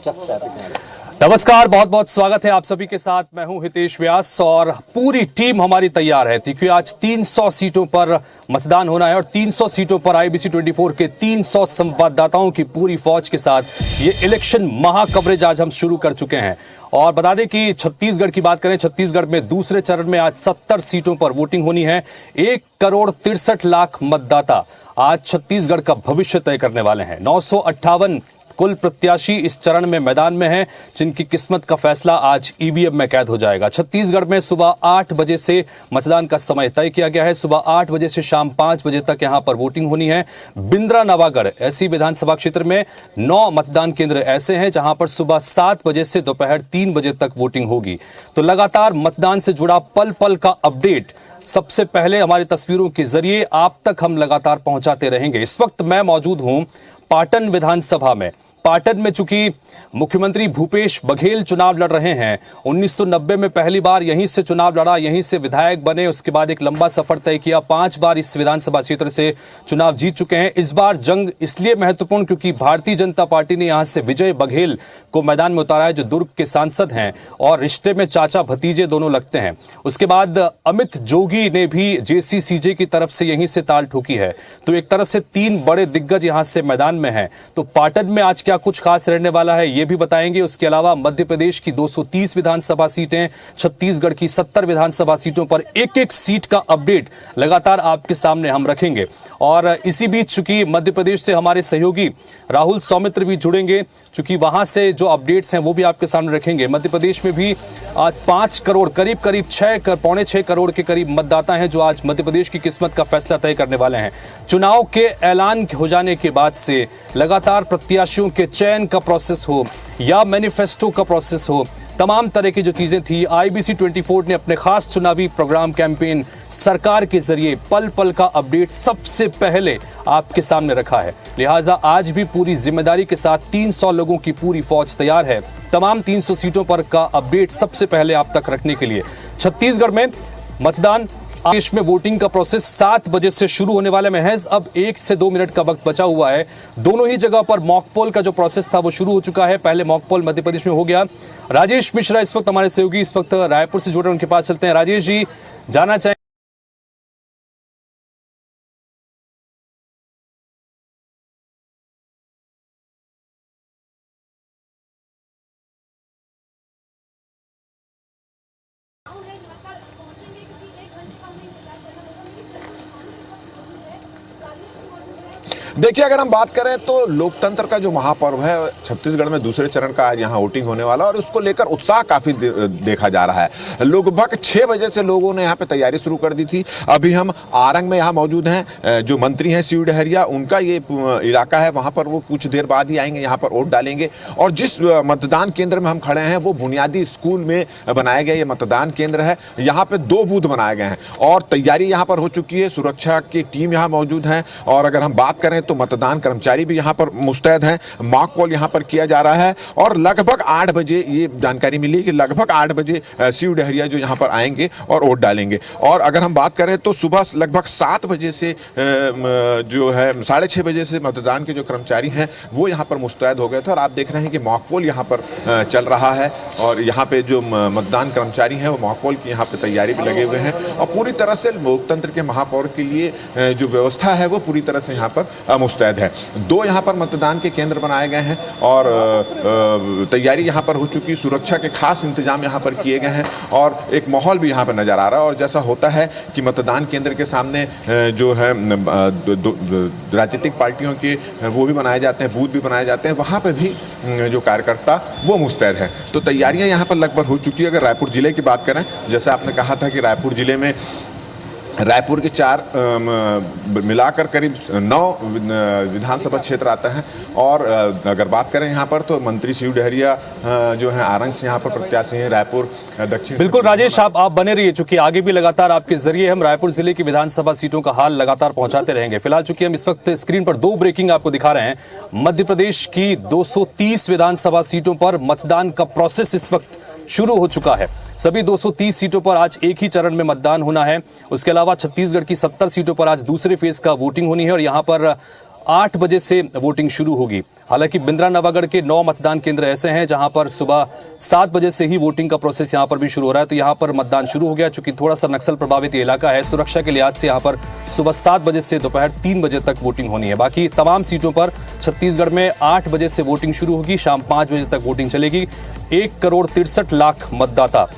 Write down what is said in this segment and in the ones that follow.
नमस्कार, बहुत बहुत स्वागत है आप सभी के साथ। मैं हूं हितेश व्यास और पूरी टीम हमारी तैयार है क्योंकि आज 300 सीटों पर मतदान होना है और 300 सीटों पर आईबीसी 24 के 300 संवाददाताओं की पूरी फौज के साथ ये इलेक्शन महा कवरेज आज हम शुरू कर चुके हैं। और बता दें कि छत्तीसगढ़ की बात करें, छत्तीसगढ़ में दूसरे चरण में आज 70 सीटों पर वोटिंग होनी है। 1,63,00,000 मतदाता आज छत्तीसगढ़ का भविष्य तय करने वाले हैं। 958 कुल प्रत्याशी इस चरण में मैदान में हैं, जिनकी किस्मत का फैसला आज ईवीएम में कैद हो जाएगा। छत्तीसगढ़ में सुबह 8 बजे से मतदान का समय तय किया गया है। सुबह 8 बजे से शाम 5 बजे तक यहां पर वोटिंग होनी है। बिंद्रा नवागढ़ ऐसी विधानसभा क्षेत्र में 9 मतदान केंद्र ऐसे हैं जहां पर सुबह 7 बजे से दोपहर 3 बजे तक वोटिंग होगी। तो लगातार मतदान से जुड़ा पल पल का अपडेट सबसे पहले हमारी तस्वीरों के जरिए आप तक हम लगातार पहुंचाते रहेंगे। इस वक्त मैं मौजूद हूं पाटन विधानसभा में। पाटन में चूंकि मुख्यमंत्री भूपेश बघेल चुनाव लड़ रहे हैं, 1990 में पहली बार यहीं से चुनाव लड़ा, यहीं से विधायक बने, उसके बाद एक लंबा सफर तय किया, 5 बार इस विधानसभा क्षेत्र से चुनाव जीत चुके हैं। इस बार जंग इसलिए महत्वपूर्ण क्योंकि भारतीय जनता पार्टी ने यहां से विजय बघेल को मैदान में उतारा है, जो दुर्ग के सांसद हैं और रिश्ते में चाचा भतीजे दोनों लगते हैं। उसके बाद अमित जोगी ने भी जेसीसीजे की तरफ से यहीं से ताल ठोकी है। तो एक तरह से 3 बड़े दिग्गज यहां से मैदान में हैं। तो पाटन में आज क्या कुछ खास रहने वाला है ये भी बताएंगे। उसके अलावा मध्य प्रदेश की 230 विधानसभा सीटें, छत्तीसगढ़ की 70 विधानसभा सीटों पर एक एक सीट का अपडेट लगातार आपके सामने हम रखेंगे। और इसी बीच चूंकि मध्य प्रदेश से हमारे सहयोगी राहुल सौमित्र भी जुड़ेंगे, चूंकि वहां से जो अपडेट्स हैं वो भी आपके सामने रखेंगे। मध्य प्रदेश में भी आज 5 करोड़ करीब 6 करोड़ के करीब मतदाता हैं जो आज मध्य प्रदेश की किस्मत का फैसला तय करने वाले हैं। चुनाव के ऐलान हो जाने के बाद से लगातार प्रत्याशियों के चयन का प्रोसेस हो या मैनिफेस्टो का प्रोसेस हो, तमाम तरह की जो चीजें थी, आईबीसी 24 ने अपने खास चुनावी प्रोग्राम कैंपेन सरकार के जरिए पल पल का अपडेट सबसे पहले आपके सामने रखा है। लिहाजा आज भी पूरी जिम्मेदारी के साथ 300 लोगों की पूरी फौज तैयार है तमाम 300 सीटों पर का अपडेट सबसे पहले आप तक रखने के लिए। छत्तीसगढ़ में मतदान, देश में वोटिंग का प्रोसेस 7 बजे से शुरू होने वाले महज अब 1 से 2 मिनट का वक्त बचा हुआ है। दोनों ही जगह पर मॉक पोल का जो प्रोसेस था वो शुरू हो चुका है। पहले मॉक पोल मध्य प्रदेश में हो गया। राजेश मिश्रा इस वक्त हमारे सहयोगी इस वक्त रायपुर से जुड़ रहे हैं, उनके पास चलते हैं। राजेश जी, जाना चाहिए देखिए, अगर हम बात करें तो लोकतंत्र का जो महापर्व है छत्तीसगढ़ में दूसरे चरण का आज यहाँ वोटिंग होने वाला और उसको लेकर उत्साह काफी देखा जा रहा है। लगभग 6 बजे से लोगों ने यहाँ पे तैयारी शुरू कर दी थी। अभी हम आरंग में यहाँ मौजूद हैं। जो मंत्री हैं शिव डहरिया, उनका ये इलाका है, वहाँ पर वो कुछ देर बाद ही आएंगे, यहाँ पर वोट डालेंगे। और जिस मतदान केंद्र में हम खड़े हैं वो बुनियादी स्कूल में बनाया गया ये मतदान केंद्र है। यहाँ पे 2 बूथ बनाए गए हैं और तैयारी यहाँ पर हो चुकी है। सुरक्षा की टीम यहाँ मौजूद है और अगर हम बात करें तो मतदान कर्मचारी भी यहां पर मुस्तैद हैं। मॉक पोल यहां पर किया जा रहा है और लगभग 8 बजे ये जानकारी मिली कि लगभग 8 बजे शिव डहरिया जो यहां पर आएंगे और वोट डालेंगे। और अगर हम बात करें तो सुबह लगभग 7 बजे से जो है 6:30 बजे से मतदान के जो कर्मचारी हैं वो यहां पर मुस्तैद हो गए थे और आप देख रहे हैं कि मॉक पोल यहां पर चल रहा है और यहां पे जो मतदान कर्मचारी हैं वो मॉक पोल की यहां पर तैयारी भी लगे हुए हैं और पूरी तरह से लोकतंत्र के महापर्व के लिए जो व्यवस्था है वो पूरी तरह से यहां पर मुस्तैद है। 2 यहाँ पर मतदान के केंद्र बनाए गए हैं और तैयारी यहाँ पर हो चुकी। सुरक्षा के खास इंतजाम यहाँ पर किए गए हैं और एक माहौल भी यहाँ पर नजर आ रहा है। और जैसा होता है कि मतदान केंद्र के सामने जो है राजनीतिक पार्टियों के वो भी बनाए जाते हैं, बूथ भी बनाए जाते हैं, वहाँ पर भी जो कार्यकर्ता वो मुस्तैद हैं। तो तैयारियाँ यहाँ पर लगभग हो चुकी है। अगर रायपुर जिले की बात करें, जैसे आपने कहा था कि रायपुर जिले में रायपुर के 4 मिलाकर करीब 9 विधानसभा क्षेत्र आता है और अगर बात करें यहाँ पर तो मंत्री शिव डहरिया जो है आरंग से यहाँ पर प्रत्याशी हैं, रायपुर दक्षिण। बिल्कुल राजेश, आप बने रहिए, चूंकि आगे भी लगातार आपके जरिए हम रायपुर जिले की विधानसभा सीटों का हाल लगातार पहुंचाते रहेंगे। फिलहाल चूंकि हम इस वक्त स्क्रीन पर 2 ब्रेकिंग आपको दिखा रहे हैं। मध्य प्रदेश की 230 विधानसभा सीटों पर मतदान का प्रोसेस इस वक्त शुरू हो चुका है। सभी 230 सीटों पर आज एक ही चरण में मतदान होना है। उसके अलावा छत्तीसगढ़ की 70 सीटों पर आज दूसरे फेज का वोटिंग होनी है और यहाँ पर 8 बजे से वोटिंग शुरू होगी। हालांकि बिंद्रा नवागढ़ के 9 मतदान केंद्र ऐसे हैं जहां पर सुबह 7 बजे से ही वोटिंग का प्रोसेस यहां पर भी शुरू हो रहा है, तो यहां पर मतदान शुरू हो गया। चूंकि थोड़ा सा नक्सल प्रभावित ये इलाका है, सुरक्षा के लिहाज से यहां पर सुबह 7 बजे से दोपहर 3 बजे तक वोटिंग होनी है। बाकी तमाम सीटों पर छत्तीसगढ़ में 8 बजे से वोटिंग शुरू होगी, शाम 5 बजे तक वोटिंग चलेगी। 1,63,00,000 मतदाता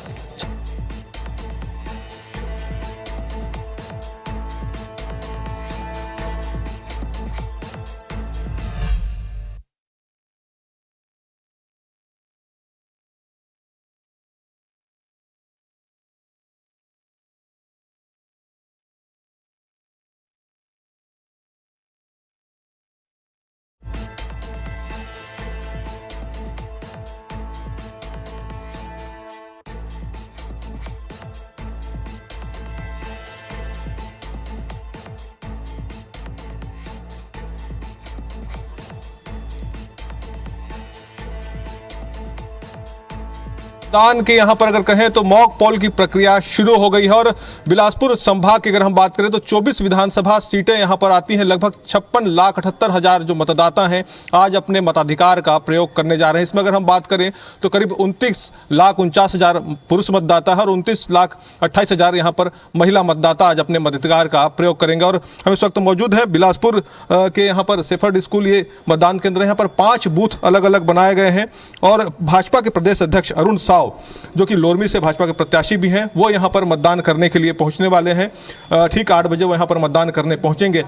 मतदान के यहाँ पर अगर कहें तो मॉक पोल की प्रक्रिया शुरू हो गई है और बिलासपुर संभाग की अगर हम बात करें तो 24 विधानसभा सीटें यहाँ पर आती हैं। लगभग 56,78,000 जो मतदाता हैं आज अपने मताधिकार का प्रयोग करने जा रहे हैं। इसमें अगर हम बात करें तो करीब 29,49,000 पुरुष मतदाता है और 29,28,000 यहाँ पर महिला मतदाता आज अपने मताधिकार का प्रयोग करेंगे। और हम इस वक्त मौजूद है बिलासपुर के यहाँ पर सेफर्ड स्कूल, ये मतदान केंद्र है। यहाँ पर 5 बूथ अलग अलग बनाए गए हैं और भाजपा के प्रदेश अध्यक्ष अरुण साव जो कि लोरमी से भाजपा के प्रत्याशी भी हैं, वो यहां पर मतदान करने के लिए पहुंचने वाले हैं। ठीक 8 बजे वो यहां पर मतदान करने पहुंचेंगे।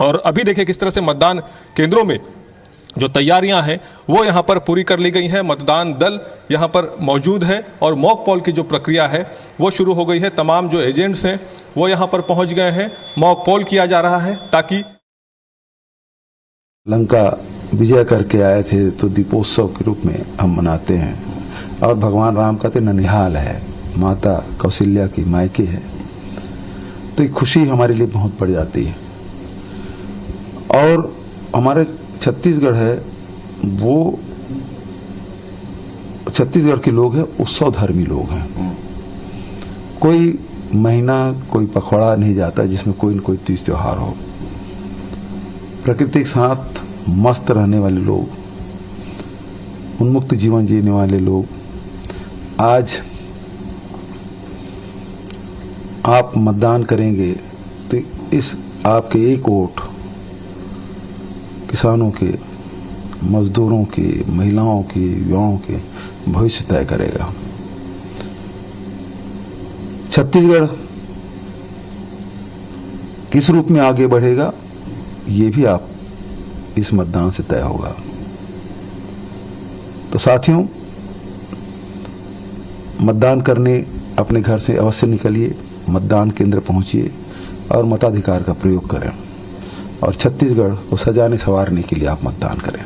और अभी देखिए किस तरह से मतदान केंद्रों में जो तैयारियां हैं वो यहां पर पूरी कर ली गई हैं। मतदान दल यहां पर मौजूद है और मॉक पोल की जो प्रक्रिया है वो शुरू हो गई है। तमाम जो एजेंट्स हैं वो यहां पर पहुंच गए हैं। मॉक पोल किया जा रहा है ताकि लंका विजय करके आए थे तो दीपोत्सव के रूप में हम मनाते हैं। और भगवान राम का तो ननिहाल है, माता कौशल्या की मायके है, तो एक खुशी हमारे लिए बहुत बढ़ जाती है। और हमारे छत्तीसगढ़ है वो छत्तीसगढ़ के लोग हैं उत्सव धर्मी लोग हैं। कोई महीना कोई पखवाड़ा नहीं जाता जिसमें कोई न कोई तीज त्योहार हो। प्रकृति के साथ मस्त रहने वाले लोग, उन्मुक्त जीवन जीने वाले लोग, आज आप मतदान करेंगे तो इस आपके एक वोट किसानों के, मजदूरों के, महिलाओं के, युवाओं के भविष्य तय करेगा। छत्तीसगढ़ किस रूप में आगे बढ़ेगा ये भी आप इस मतदान से तय होगा। तो साथियों, मतदान करने अपने घर से अवश्य निकलिए, मतदान केंद्र पहुंचिए और मताधिकार का प्रयोग करें और छत्तीसगढ़ को सजाने संवारने के लिए आप मतदान करें।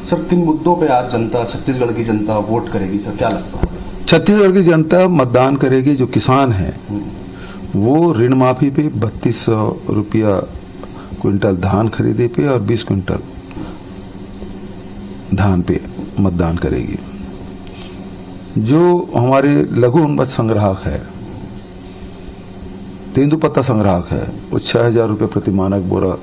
सर, किन मुद्दों पे आज जनता, छत्तीसगढ़ की जनता वोट करेगी सर, क्या लगता है? छत्तीसगढ़ की जनता मतदान करेगी। जो किसान हैं वो ऋण माफी पे 3200 रुपया क्विंटल धान खरीदे पे और 20 क्विंटल धान पे मतदान करेगी। जो हमारे लघु उन्नत संग्राहक है, तेंदुपत्ता संग्राहक है, वो 6,000 रुपये प्रति मानक बोरा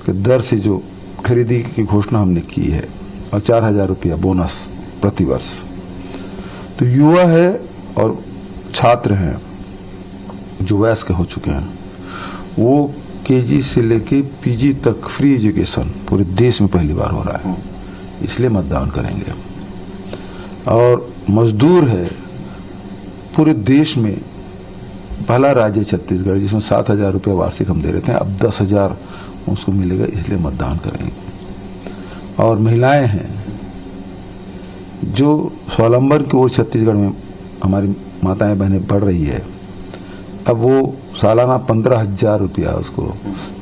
के दर से जो खरीदी की घोषणा हमने की है और 4,000 रुपया बोनस प्रति वर्ष। तो युवा है और छात्र हैं जो वयस्क हो चुके हैं, वो केजी से लेके पीजी तक फ्री एजुकेशन पूरे देश में पहली बार हो रहा है, इसलिए मतदान करेंगे। और मजदूर है, पूरे देश में पहला राज्य छत्तीसगढ़ जिसमें 7,000 रुपये वार्षिक हम दे रहे थे, अब 10,000 उसको मिलेगा, इसलिए मतदान करेंगे। और महिलाएं हैं जो स्वावलंबन की ओर छत्तीसगढ़ में हमारी माताएं बहनें बढ़ रही है, अब वो सालाना 15,000 रुपया उसको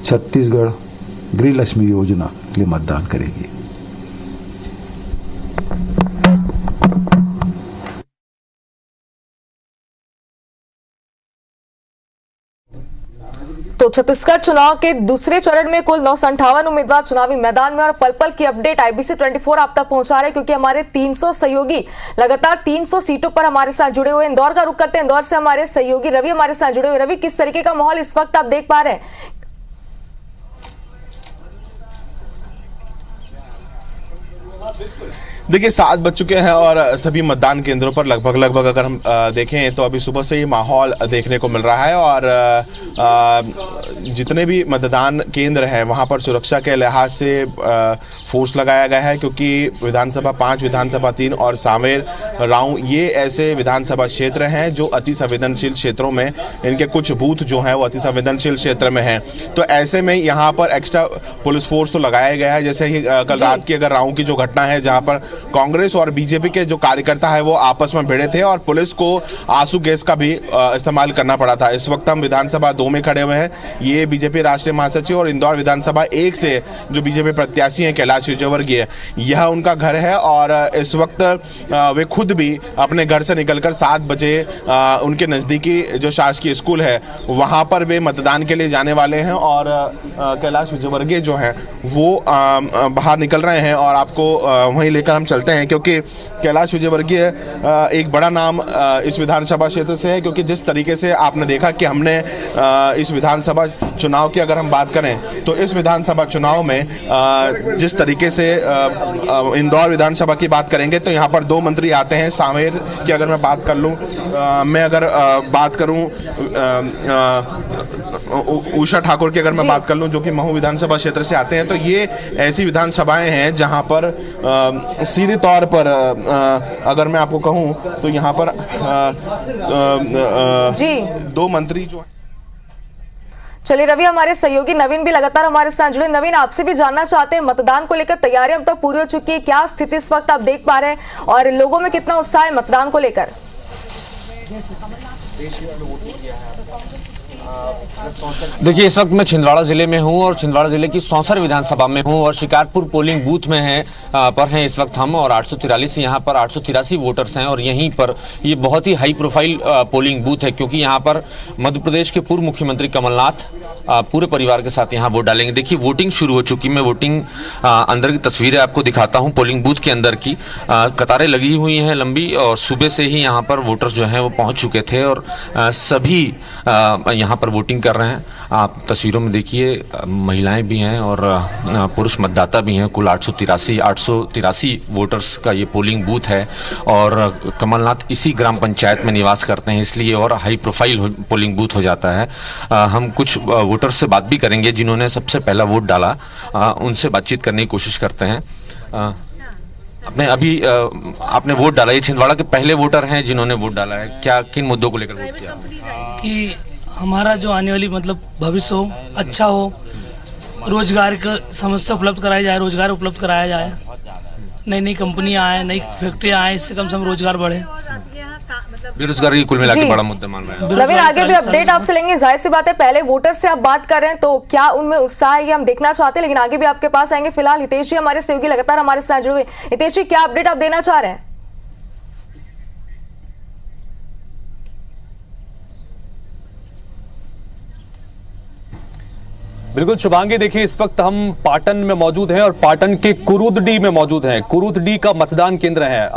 छत्तीसगढ़ गृह लक्ष्मी योजना के लिए मतदान करेगी। तो छत्तीसगढ़ चुनाव के दूसरे चरण में कुल 958 उम्मीदवार चुनावी मैदान में और पल पल की अपडेट IBC 24 आप तक पहुंचा रहे हैं क्योंकि हमारे 300 सहयोगी लगातार 300 सीटों पर हमारे साथ जुड़े हुए। इंदौर का रुख करते हैं, इंदौर से हमारे सहयोगी रवि हमारे साथ जुड़े हुए। रवि, किस तरीके का माहौल इस वक्त आप देख पा रहे हैं? देखिए 7 बज चुके हैं और सभी मतदान केंद्रों पर लगभग अगर हम देखें तो अभी सुबह से ही माहौल देखने को मिल रहा है और जितने भी मतदान केंद्र हैं वहां पर सुरक्षा के लिहाज से फोर्स लगाया गया है क्योंकि विधानसभा 5, विधानसभा 3 और सांवेर राऊ ये ऐसे विधानसभा क्षेत्र हैं जो अति संवेदनशील क्षेत्रों में इनके कुछ बूथ जो हैं वो अति संवेदनशील क्षेत्र में हैं। तो ऐसे में यहाँ पर एक्स्ट्रा पुलिस फोर्स तो लगाया गया है। जैसे ही कल रात की अगर राऊ की जो घटना है जहाँ पर कांग्रेस और बीजेपी के जो कार्यकर्ता है वो आपस में भिड़े थे और पुलिस को आंसू गैस का भी इस्तेमाल करना पड़ा था। इस वक्त हम विधानसभा 2 में खड़े हुए हैं। ये बीजेपी राष्ट्रीय महासचिव और इंदौर विधानसभा 1 से जो बीजेपी प्रत्याशी हैं कैलाश विजयवर्गीय, यह उनका घर है और इस वक्त वे खुद भी अपने घर से निकलकर 7 बजे उनके नजदीकी जो शासकीय स्कूल है वहां पर वे मतदान के लिए जाने वाले हैं और कैलाश विजयवर्गीय जो है वो बाहर निकल रहे हैं और आपको वहीं लेकर हम चलते हैं क्योंकि कैलाश विजयवर्गीय एक बड़ा नाम इस विधानसभा क्षेत्र से है क्योंकि जिस तरीके से आपने देखा कि हमने इस विधानसभा चुनाव की अगर हम बात करें तो इस विधानसभा चुनाव में जिस तरीके से इंदौर विधानसभा की बात करेंगे तो यहाँ पर 2 मंत्री आते हैं। सांवेर की अगर मैं बात कर लूँ, मैं अगर बात करूँ उषा ठाकुर की अगर मैं बात कर लूँ जो कि महू विधानसभा क्षेत्र से आते हैं, तो ये ऐसी विधानसभाएं हैं जहां पर सीधे तौर पर अगर मैं आपको कहूं तो यहाँ पर 2 मंत्री जो चलिए रवि, हमारे सहयोगी नवीन भी लगातार हमारे साथ जुड़े। नवीन, आपसे भी जानना चाहते हैं, मतदान को लेकर तैयारियां अब तक पूरी हो चुकी है, क्या स्थिति इस वक्त आप देख पा रहे हैं और लोगों में कितना उत्साह है मतदान को लेकर? देखिए, इस वक्त मैं छिंदवाड़ा जिले में हूं और छिंदवाड़ा जिले की सौंसर विधानसभा में हूं और शिकारपुर पोलिंग बूथ में पर हैं इस वक्त हम और 843 यहाँ पर 883 वोटर्स हैं और यहीं पर ये बहुत ही हाई प्रोफाइल पोलिंग बूथ है क्योंकि यहाँ पर मध्य प्रदेश के पूर्व मुख्यमंत्री कमलनाथ पूरे परिवार के साथ यहाँ वोट डालेंगे। देखिए, वोटिंग शुरू हो चुकी। मैं वोटिंग अंदर की तस्वीरें आपको दिखाता हूँ पोलिंग बूथ के अंदर की। कतारें लगी हुई हैं लंबी और सुबह से ही यहाँ पर वोटर्स जो हैं वो पहुँच चुके थे और सभी यहाँ पर वोटिंग कर रहे हैं। आप तस्वीरों में देखिए, महिलाएं भी हैं और पुरुष मतदाता भी हैं। कुल 883 वोटर्स का ये पोलिंग बूथ है और कमलनाथ इसी ग्राम पंचायत में निवास करते हैं, इसलिए और हाई प्रोफाइल पोलिंग बूथ हो जाता है। हम कुछ वोटर्स से बात भी करेंगे जिन्होंने सबसे पहला वोट डाला, उनसे बातचीत करने की कोशिश करते हैं। आपने वोट डाला, ये छिंदवाड़ा के पहले वोटर हैं जिन्होंने वोट डाला है। क्या किन मुद्दों को लेकर वोट किया? कि हमारा जो आने वाली मतलब भविष्य हो, अच्छा हो, रोजगार का समस्या उपलब्ध कराया जाए, रोजगार उपलब्ध कराया जाए, नई कंपनियां आए, नई फैक्ट्रियां आए, इससे कम से कम रोजगार बढ़े। बेरोजगारी कुल मिला के बड़ा मुद्दा मान रहे हैं। नवीन, आगे भी अपडेट आपसे लेंगे। जाहिर सी बात है, पहले वोटर से आप बात कर रहे हैं तो क्या उनमें उत्साह है ये हम देखना चाहते हैं, लेकिन आगे भी आपके पास आएंगे। फिलहाल हितेश जी हमारे सहयोगी लगातार हमारे साथ जुड़े हुए। हितेश जी, क्या अपडेट आप देना चाह रहे हैं? बिल्कुल शुभांगी, देखिए इस वक्त हम पाटन में मौजूद हैं और पाटन के कुरूदडी में मौजूद हैं। कुरूदडी का मतदान केंद्र है।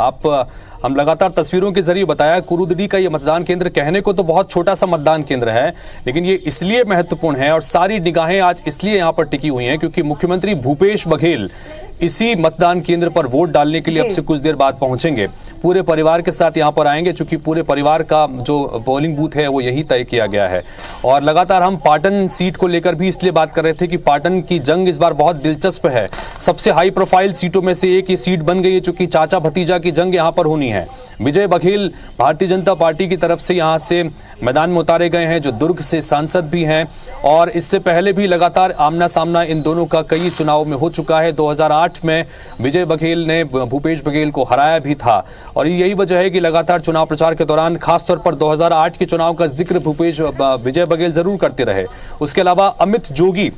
हम लगातार तस्वीरों के जरिए बताया, कुरूदडी का ये मतदान केंद्र कहने को तो बहुत छोटा सा मतदान केंद्र है, लेकिन ये इसलिए महत्वपूर्ण है और सारी निगाहें आज इसलिए यहाँ पर टिकी हुई हैं क्योंकि मुख्यमंत्री भूपेश बघेल इसी मतदान केंद्र पर वोट डालने के लिए अब से कुछ देर बाद पहुंचेंगे। पूरे परिवार के साथ यहाँ पर आएंगे क्योंकि पूरे परिवार का जो पोलिंग बूथ है वो यही तय किया गया है। और लगातार हम पाटन सीट को लेकर भी इसलिए बात कर रहे थे कि पाटन की जंग इस बार बहुत दिलचस्प है। सबसे हाई प्रोफाइल सीटों में से एक ये सीट बन गई है चूंकि चाचा भतीजा की जंग यहाँ पर होनी है। विजय बघेल भारतीय जनता पार्टी की तरफ से यहाँ से मैदान में उतारे गए हैं, जो दुर्ग से सांसद भी हैं और इससे पहले भी लगातार आमना सामना इन दोनों का कई चुनाव में हो चुका है। 2008 में विजय बघेल ने भूपेश बघेल को हराया भी था और यही वजह है कि लगातार चुनाव प्रचार के दौरान खासतौर पर 2008 के चुनाव का जिक्र विजय बघेल जरूर करते रहे। उसके अलावा अमित जोगी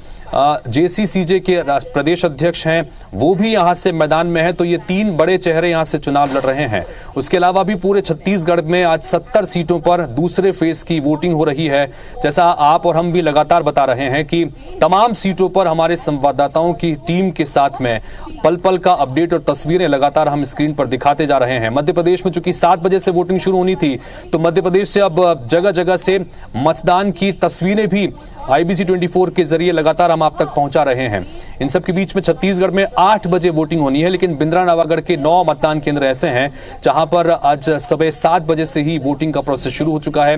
जेसीसीजे के प्रदेश अध्यक्ष हैं वो भी यहां से मैदान में है। तो ये तीन बड़े चेहरे यहां से चुनाव लड़ रहे हैं। उसके अलावा भी पूरे छत्तीसगढ़ में आज 70 सीटों पर दूसरे फेज की वोटिंग हो रही है। जैसा आप और हम भी लगातार बता रहे हैं कि तमाम सीटों पर हमारे संवाददाताओं की टीम के साथ में पल पल का अपडेट और तस्वीरें लगातार हम स्क्रीन पर दिखाते जा रहे हैं। मध्य प्रदेश में चूंकि 7 बजे से वोटिंग शुरू होनी थी, तो मध्य प्रदेश से अब जगह जगह से मतदान की तस्वीरें भी IBC 24 के जरिए लगातार हम आप तक पहुंचा रहे हैं। इन सब के बीच में छत्तीसगढ़ में 8 बजे वोटिंग होनी है, लेकिन बिंद्रा नवागढ़ के 9 मतदान केंद्र ऐसे हैं जहां पर आज सुबह 7 बजे से ही वोटिंग का प्रोसेस शुरू हो चुका है।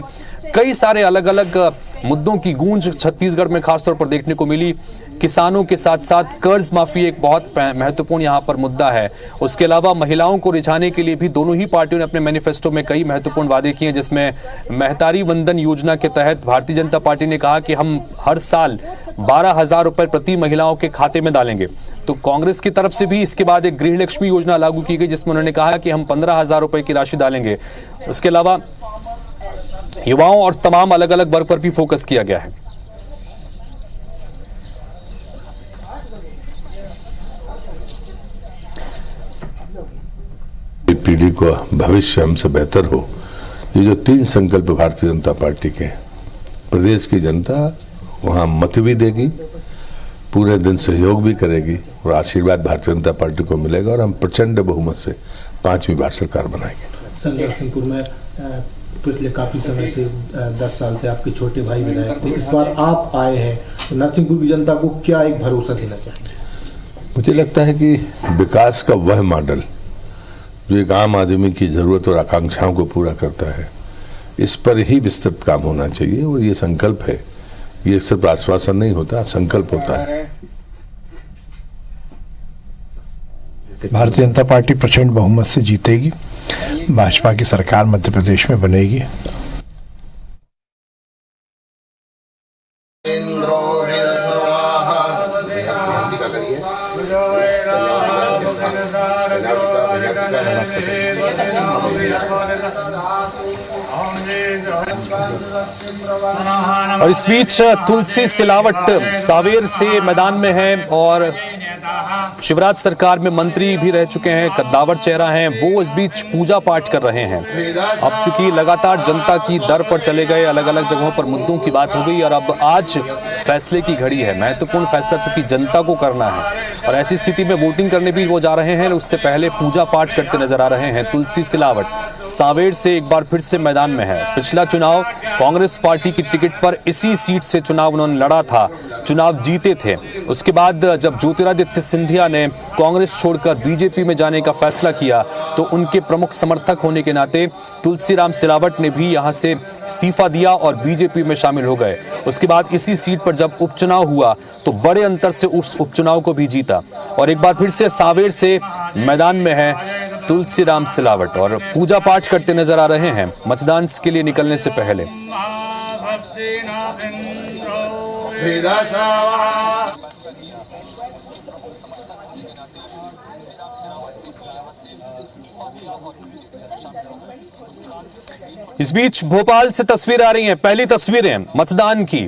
कई सारे अलग अलग मुद्दों की गूंज छत्तीसगढ़ में खासतौर पर देखने को मिली। किसानों के साथ साथ कर्ज माफी एक बहुत महत्वपूर्ण यहां पर मुद्दा है। उसके अलावा महिलाओं को रिझाने के लिए भी दोनों ही पार्टियों ने अपने मैनिफेस्टो में कई महत्वपूर्ण वादे किए, जिसमें महतारी वंदन योजना के तहत भारतीय जनता पार्टी ने कहा कि हम हर साल 12,000 रुपए प्रति महिलाओं के खाते में डालेंगे। तो कांग्रेस की तरफ से भी इसके बाद एक गृह लक्ष्मी योजना लागू की गई, जिसमें उन्होंने कहा कि हम 15,000 रुपए की राशि डालेंगे। उसके अलावा युवाओं और तमाम अलग अलग वर्ग पर भी फोकस किया गया है। पीढ़ी को भविष्य हमसे बेहतर हो, ये जो 3 संकल्प भारतीय जनता पार्टी के, प्रदेश की जनता वहां मत भी देगी, पूरे दिन सहयोग भी करेगी और आशीर्वाद भारतीय जनता पार्टी को मिलेगा और हम प्रचंड बहुमत से 5वीं बार सरकार बनाएंगे। सर, नरसिंहपुर में पिछले काफी समय से 10 साल से आपके छोटे भाई विधायक थे, इस बार आप आए हैं, तो नरसिंहपुर की जनता को क्या एक भरोसा देना चाहेंगे? मुझे लगता है कि विकास का वह मॉडल जो एक आम आदमी की जरूरत और आकांक्षाओं को पूरा करता है, इस पर ही विस्तृत काम होना चाहिए। और ये संकल्प है, ये सिर्फ आश्वासन नहीं होता, संकल्प होता है। भारतीय जनता पार्टी प्रचंड बहुमत से जीतेगी, भाजपा की सरकार मध्य प्रदेश में बनेगी। और इस बीच तुलसी सिलावट सावेर से मैदान में है और शिवराज सरकार में मंत्री भी रह चुके हैं, कद्दावर चेहरा हैं, वो इस बीच पूजा पाठ कर रहे हैं। अब चूंकि लगातार जनता की दर पर चले गए, अलग अलग जगहों पर मुद्दों की बात हो गई और अब आज फैसले की घड़ी है। महत्वपूर्ण फैसला चूंकि जनता को करना है और ऐसी स्थिति में वोटिंग करने भी वो जा रहे हैं, उससे पहले पूजा पाठ करते नजर आ रहे हैं। तुलसी सिलावट सांवेर से एक बार फिर से मैदान में है। पिछला चुनाव कांग्रेस पार्टी की टिकट पर इसी सीट से चुनाव उन्होंने लड़ा था, चुनाव जीते थे। उसके बाद जब ज्योतिरादित्य सिंधिया ने कांग्रेस छोड़कर बीजेपी में जाने का फैसला किया, तो उनके प्रमुख समर्थक होने के नाते तुलसीराम सिलावट ने भी यहां से इस्तीफा दिया और बीजेपी में शामिल हो गए। उसके बाद इसी सीट पर जब उपचुनाव हुआ तो बड़े अंतर से उस उपचुनाव को भी जीता और एक बार फिर से सांवेर से मैदान में है तुलसीराम सिलावट और पूजा पाठ करते नजर आ रहे हैं मतदान के लिए निकलने से पहले। इस बीच भोपाल से तस्वीरें आ रही हैं, पहली तस्वीरें मतदान की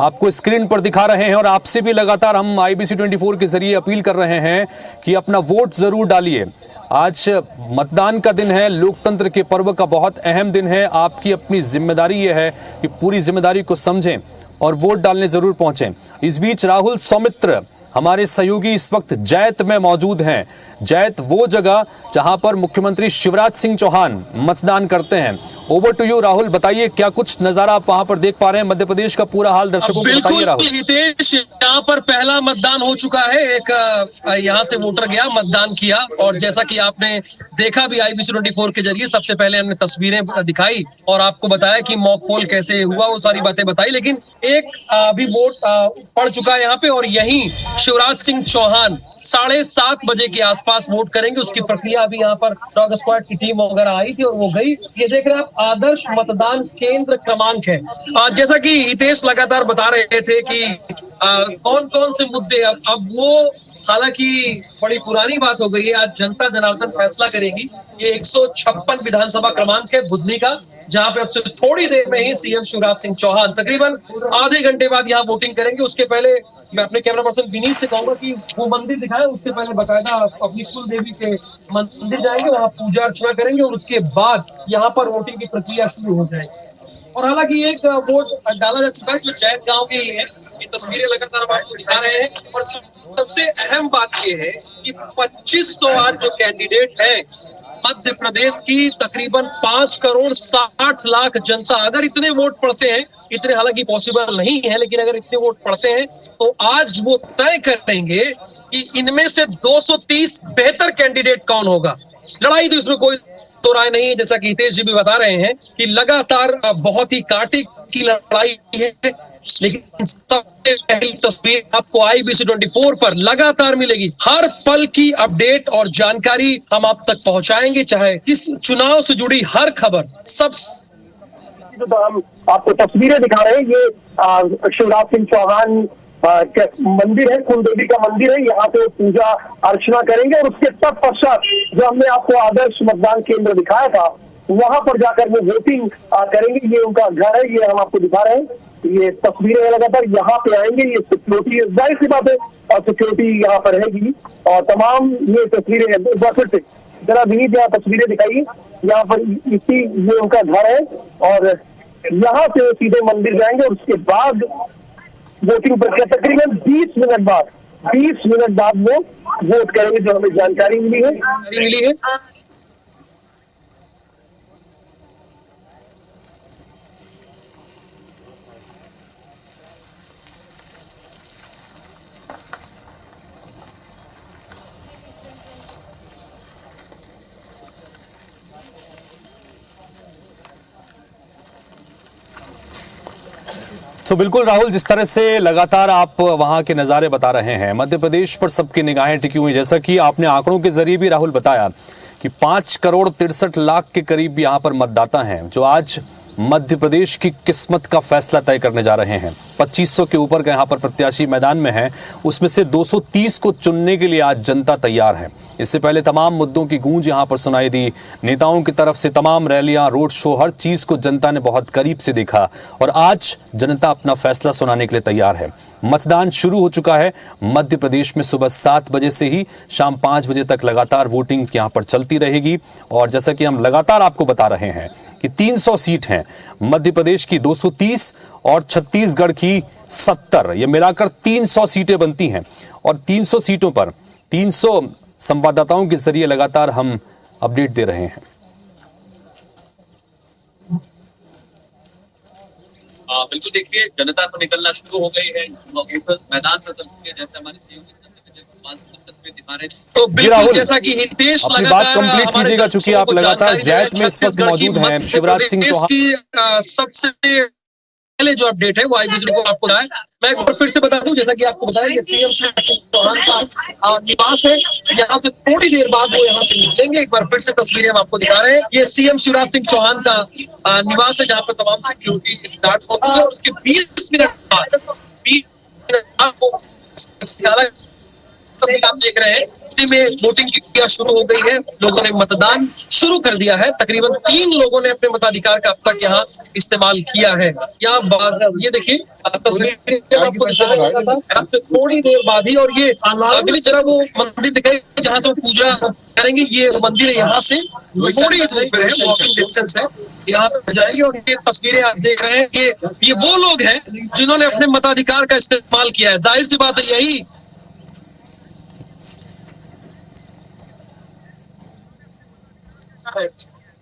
आपको स्क्रीन पर दिखा रहे हैं और आपसे भी लगातार हम IBC 24 के जरिए अपील कर रहे हैं कि अपना वोट जरूर डालिए। आज मतदान का दिन है, लोकतंत्र के पर्व का बहुत अहम दिन है। आपकी अपनी जिम्मेदारी यह है कि पूरी जिम्मेदारी को समझें और वोट डालने जरूर पहुंचें। इस बीच राहुल सौमित्र हमारे सहयोगी इस वक्त जैत में मौजूद हैं। जैत वो जगह जहां पर मुख्यमंत्री शिवराज सिंह चौहान मतदान करते हैं। ओवर टू यू राहुल, बताइए क्या कुछ नजारा आप वहां पर देख पा रहे हैं, मध्य प्रदेश का पूरा हाल दर्शकों को बताइए राहुल। बिल्कुल हितेश, यहाँ पर पहला मतदान हो चुका है। एक यहाँ से वोटर गया, मतदान किया और जैसा कि आपने देखा भी IBC 24 के जरिए, सबसे पहले हमने तस्वीरें दिखाई और आपको बताया कि मॉक पोल कैसे हुआ, वो सारी बातें बताई। लेकिन एक अभी वोट पड़ चुका है यहाँ पे और यहीं शिवराज सिंह चौहान 7:30 बजे के आसपास वोट करेंगे। उसकी प्रक्रिया अभी यहाँ पर डॉग स्क्वाड की टीम वगैरह आई थी और वो गई। ये देख रहे हैं आप, आदर्श मतदान केंद्र क्रमांक है। जैसा कि हितेश लगातार बता रहे थे कि कौन कौन से मुद्दे अब वो हालांकि बड़ी पुरानी बात हो गई है, आज जनता जनार्दन फैसला करेगी। ये 156 विधानसभा क्रमांक है बुधनी का, जहां पे अब से थोड़ी देर में ही सीएम शिवराज सिंह चौहान तकरीबन आधे घंटे बाद यहाँ वोटिंग करेंगे। उसके पहले मैं अपने कैमरा पर्सन विनीत से कहूंगा कि वो मंदिर दिखाएं, उससे पहले बकायदा अपनी कुल देवी के मंदिर जाएंगे, वहां पूजा अर्चना करेंगे और उसके बाद यहाँ पर वोटिंग की प्रक्रिया शुरू हो जाएगी। और हालांकि एक वोट डाला जा चुका है जो जैन गांव के लिए है। ये तस्वीरें लगातार हम आपको दिखा रहे हैं और सबसे अहम बात यह है कि 2500 आज जो कैंडिडेट है मध्य प्रदेश की तकरीबन 5 करोड़ 60 लाख जनता, अगर इतने वोट पड़ते हैं, इतने हालांकि पॉसिबल नहीं है, लेकिन अगर इतने वोट पड़ते हैं तो आज वो तय करेंगे कि इनमें से 230 बेहतर कैंडिडेट कौन होगा। लड़ाई तो इसमें कोई तो राय नहीं है, जैसा कि हितेश जी भी बता रहे हैं कि लगातार बहुत ही कांटे की लड़ाई है। लेकिन सबसे पहली तस्वीर आपको IBC 24 पर लगातार मिलेगी। हर पल की अपडेट और जानकारी हम आप तक पहुंचाएंगे, चाहे किस चुनाव से जुड़ी हर खबर। सब तो हम आपको तस्वीरें दिखा रहे हैं। ये शिवराज सिंह चौहान मंदिर है, कुलदेवी का मंदिर है। यहाँ पे पूजा अर्चना करेंगे और उसके तत्पश्चात जो हमने आपको आदर्श मतदान केंद्र दिखाया था वहां पर जाकर वो वोटिंग करेंगे। ये उनका घर है, ये हम आपको दिखा रहे हैं। ये तस्वीरें लगातार यहाँ पे आएंगे। ये सिक्योरिटी, जाहिर सी बात है, और सिक्योरिटी यहाँ पर रहेगी और तमाम ये तस्वीरें एक बार फिर से जरा भी जहाँ तस्वीरें दिखाई, यहाँ पर इसी ये उनका घर है और यहाँ से सीधे मंदिर जाएंगे और उसके बाद वोटिंग प्रक्रिया तकरीबन 20 मिनट बाद वो वोट करेंगे, जो हमें जानकारी मिली है। तो बिल्कुल राहुल, जिस तरह से लगातार आप वहां के नज़ारे बता रहे हैं, मध्य प्रदेश पर सबकी निगाहें टिकी हुई, जैसा कि आपने आंकड़ों के जरिए भी राहुल बताया कि 5 करोड़ 63 लाख के करीब यहां पर मतदाता हैं जो आज मध्य प्रदेश की किस्मत का फैसला तय करने जा रहे हैं। 2500 के ऊपर का यहाँ पर प्रत्याशी मैदान में है, उसमें से 230 को चुनने के लिए आज जनता तैयार है। इससे पहले तमाम मुद्दों की गूंज यहां पर सुनाई दी, नेताओं की तरफ से तमाम रैलियां, रोड शो, हर चीज को जनता ने बहुत करीब से देखा और आज जनता अपना फैसला सुनाने के लिए तैयार है। मतदान शुरू हो चुका है मध्य प्रदेश में। सुबह 7 बजे से ही शाम 5 बजे तक लगातार वोटिंग यहां पर चलती रहेगी और जैसा कि हम लगातार आपको बता रहे हैं कि 300 सीट हैं, मध्य प्रदेश की 230 और छत्तीसगढ़ की 70, ये मिलाकर 300 सीटें बनती हैं और 300 सीटों पर 300 संवाददाताओं के जरिए लगातार हम अपडेट दे रहे हैं। बिल्कुल, देखिए जनता तो निकलना शुरू हो गई है, मैदान में जैसे हमारे तस्वीर दिखा रहे हैं। तो बिल्कुल जैसा कि हितेश अपनी बात कंप्लीट कीजिएगा, चूंकि आप लगातार जैत में इस वक्त मौजूद हैं। शिवराज सिंह चौहान सबसे पहले जो अपडेट है वो IBC को आपको रहा है। मैं एक बार फिर से बता दूं, जैसा कि आपको बताया, ये सीएम शिवराज सिंह चौहान का निवास है। यहाँ से थोड़ी देर बाद वो यहाँ से निकलेंगे। एक बार फिर से तस्वीरें हम आपको दिखा रहे हैं। ये सीएम शिवराज सिंह चौहान का निवास है, जहाँ पर तमाम सिक्योरिटी गार्ड मौजूद है और उसके 20 मिनट बाद आप देख रहे हैं में वोटिंग की प्रक्रिया शुरू हो गई है। लोगों ने मतदान शुरू कर दिया है। तकरीबन 3 लोगों ने अपने मताधिकार का अब तक यहाँ इस्तेमाल किया है। ये देखिए थोड़ी देर बाद ही, और ये अगली तरफ वो मंदिर दिखाई जहाँ से वो पूजा करेंगे। ये मंदिर है, यहाँ से थोड़ी दूर पे है, वॉकिंग डिस्टेंस है, यहाँ पे जाएंगे। और ये तस्वीरें आप देख रहे हैं, ये वो लोग हैं जिन्होंने अपने मताधिकार का इस्तेमाल किया है। जाहिर सी बात है, यही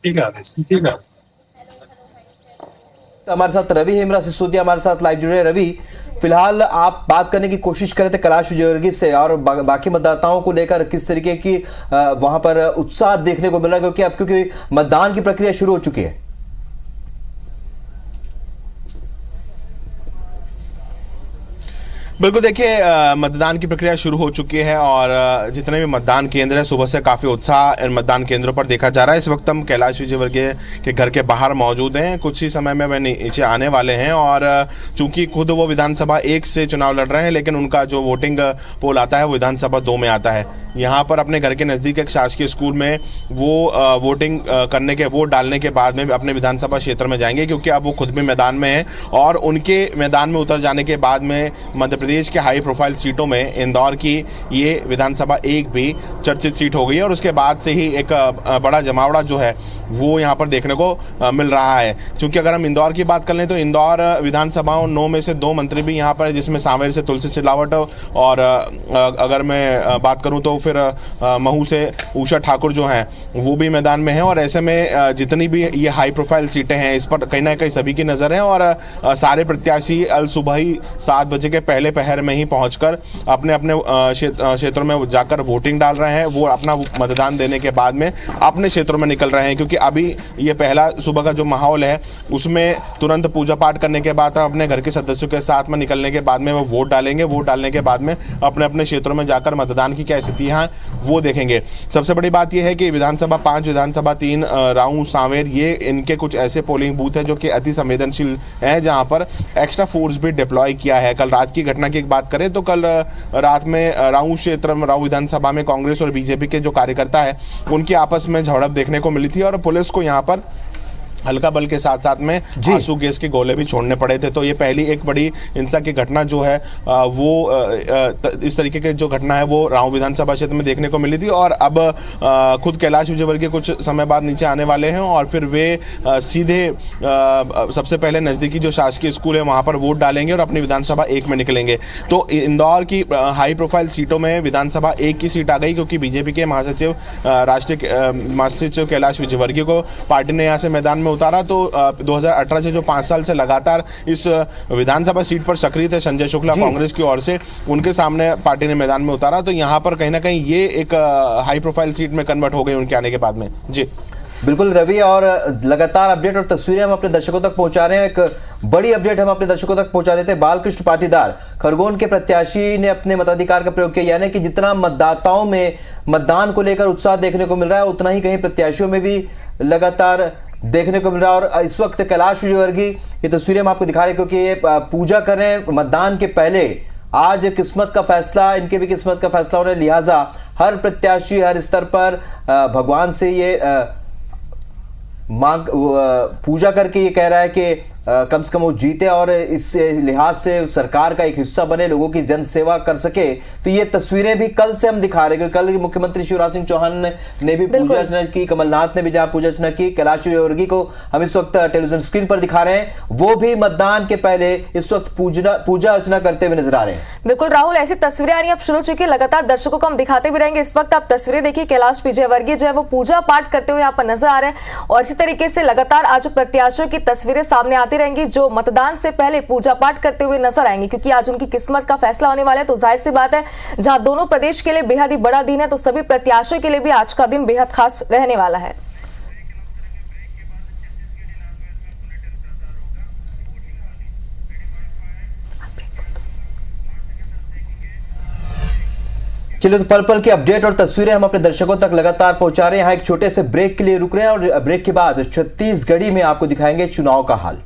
ठीक है। हमारे साथ रवि हेमरा सिसोदिया हमारे साथ लाइव जुड़े। रवि, फिलहाल आप बात करने की कोशिश कर रहे थे कैलाश विजयवर्गीय से और बाकी मतदाताओं को लेकर किस तरीके की वहां पर उत्साह देखने को मिल रहा है, क्योंकि मतदान की प्रक्रिया शुरू हो चुकी है। बिल्कुल, देखिए मतदान की प्रक्रिया शुरू हो चुकी है और जितने भी मतदान केंद्र है सुबह से काफ़ी उत्साह इन मतदान केंद्रों पर देखा जा रहा है। इस वक्त हम कैलाश विजयवर्गीय के घर के बाहर मौजूद हैं। कुछ ही समय में वे नीचे आने वाले हैं और चूंकि खुद वो विधानसभा 1 से चुनाव लड़ रहे हैं, लेकिन उनका जो वोटिंग पोल आता है वो विधानसभा 2 में आता है। यहाँ पर अपने घर के नज़दीक एक शासकीय स्कूल में वो वोटिंग करने के वोट डालने के बाद में अपने विधानसभा क्षेत्र में जाएंगे, क्योंकि अब वो खुद भी मैदान में हैं और उनके मैदान में उतर जाने के बाद में मध्य प्रदेश के हाई प्रोफाइल सीटों में इंदौर की ये विधानसभा 1 भी चर्चित सीट हो गई है और उसके बाद से ही एक बड़ा जमावड़ा जो है वो यहाँ पर देखने को मिल रहा है। क्योंकि अगर हम इंदौर की बात कर लें तो इंदौर विधानसभाओं 9 में से 2 मंत्री भी यहाँ पर है, जिसमें सांवेर से तुलसी सिलावट और अगर मैं बात करूँ तो फिर महू से उषा ठाकुर जो हैं वो भी मैदान में हैं। और ऐसे में जितनी भी ये हाई प्रोफाइल सीटें हैं इस पर कहीं ना कहीं सभी की नज़र है और सारे प्रत्याशी अल सुबह ही 7 बजे के पहले पहर में ही पहुंचकर अपने अपने क्षेत्रों में जाकर वोटिंग डाल रहे हैं। वो अपना मतदान देने के बाद में अपने क्षेत्रों में निकल रहे हैं, क्योंकि अभी ये पहला सुबह का जो माहौल है उसमें तुरंत पूजा पाठ करने के बाद अपने घर के सदस्यों के साथ में निकलने के बाद में वो वोट डालेंगे। वोट डालने के बाद में अपने अपने क्षेत्रों में जाकर मतदान की क्या स्थिति है वो देखेंगे। सबसे बड़ी बात यह है कि विधानसभा 5, विधानसभा 3, राऊ, सांवेर, ये इनके कुछ ऐसे पोलिंग बूथ है जो कि अति संवेदनशील है, जहां पर एक्स्ट्रा फोर्स भी डिप्लॉय किया है। कल रात की घटना की एक बात करें तो कल रात में राऊ क्षेत्र में, राऊ विधानसभा में कांग्रेस और बीजेपी के जो कार्यकर्ता है उनकी आपस में झड़प देखने को मिली थी और पुलिस को यहाँ पर हल्का बल के साथ साथ में आंसू गैस के गोले भी छोड़ने पड़े थे। तो ये पहली एक बड़ी हिंसा की घटना जो है वो इस तरीके की जो घटना है वो राऊ विधानसभा क्षेत्र में देखने को मिली थी। और अब खुद कैलाश विजयवर्गीय कुछ समय बाद नीचे आने वाले हैं और फिर वे सीधे सबसे पहले नज़दीकी जो शासकीय स्कूल है वहाँ पर वोट डालेंगे और अपनी विधानसभा 1 में निकलेंगे। तो इंदौर की हाई प्रोफाइल सीटों में विधानसभा 1 की सीट आ गई, क्योंकि बीजेपी के महासचिव राष्ट्रीय महासचिव कैलाश विजयवर्गीय को पार्टी ने यहाँ से मैदान में उतारा। तो 2018 से जो 5 साल से लगातार इस विधानसभा सीट पर सक्रिय थे संजय शुक्ला कांग्रेस की ओर से, उनके सामने पार्टी ने मैदान में उतारा। तो यहाँ पर कहीं ना कहीं ये एक हाई प्रोफाइल सीट में कन्वर्ट हो गई उनके आने के बाद में। जी बिल्कुल रवि, और लगातार अपडेट और तस्वीरें हम अपने दर्शकों तक पहुंचा रहे हैं। एक बड़ी अपडेट हम अपने दर्शकों तक पहुंचा देते हैं। बालकृष्ण पाटीदार खरगोन के प्रत्याशी ने अपने मताधिकार का प्रयोग किया, यानी कि जितना मतदाताओं में मतदान को लेकर उत्साह देखने को मिल रहा है उतना ही कहीं प्रत्याशियों में भी लगातार देखने को मिल रहा है। और इस वक्त कैलाश विजयवर्गीय ये तस्वीरें हम आपको दिखा रहे हैं, क्योंकि ये पूजा कर रहे हैं मतदान के पहले। आज किस्मत का फैसला, इनके भी किस्मत का फैसला होने, लिहाजा हर प्रत्याशी हर स्तर पर भगवान से ये मांग पूजा करके ये कह रहा है कि कम से कम वो जीते और इस लिहाज से सरकार का एक हिस्सा बने, लोगों की जन सेवा कर सके। तो ये तस्वीरें भी कल से हम दिखा रहे हैं। कल मुख्यमंत्री शिवराज सिंह चौहान ने भी पूजा अर्चना की, कमलनाथ ने भी जहां पूजा अर्चना की, कैलाश विजयवर्गीय को हम इस वक्त टेलीविजन स्क्रीन पर दिखा रहे हैं, वो भी मतदान के पहले इस वक्त पूजा अर्चना करते हुए नजर आ रहे हैं। बिल्कुल राहुल, ऐसी तस्वीरें आ रही अब शुरू हो चुकी है, लगातार दर्शकों को हम दिखाते भी रहेंगे। इस वक्त आप तस्वीरें देखिए, कैलाश विजयवर्गीय जो है वो पूजा पाठ करते हुए यहाँ पर नजर आ रहे हैं और इसी तरीके से लगातार आज प्रत्याशियों की तस्वीरें सामने आती रहेंगी जो मतदान से पहले पूजा पाठ करते हुए नजर आएंगे, क्योंकि आज उनकी किस्मत का फैसला होने वाला है। तो जाहिर सी बात है, जहां दोनों प्रदेश के लिए बेहद ही बड़ा दिन है तो सभी प्रत्याशियों के लिए भी आज का दिन बेहद खास रहने वाला है। चलिए, तो पल पल की अपडेट और तस्वीरें हम अपने दर्शकों तक लगातार पहुंचा रहे हैं। यहाँ एक छोटे से ब्रेक के लिए रुक रहे हैं और ब्रेक के बाद छत्तीसगढ़ी में आपको दिखाएंगे चुनाव का हाल।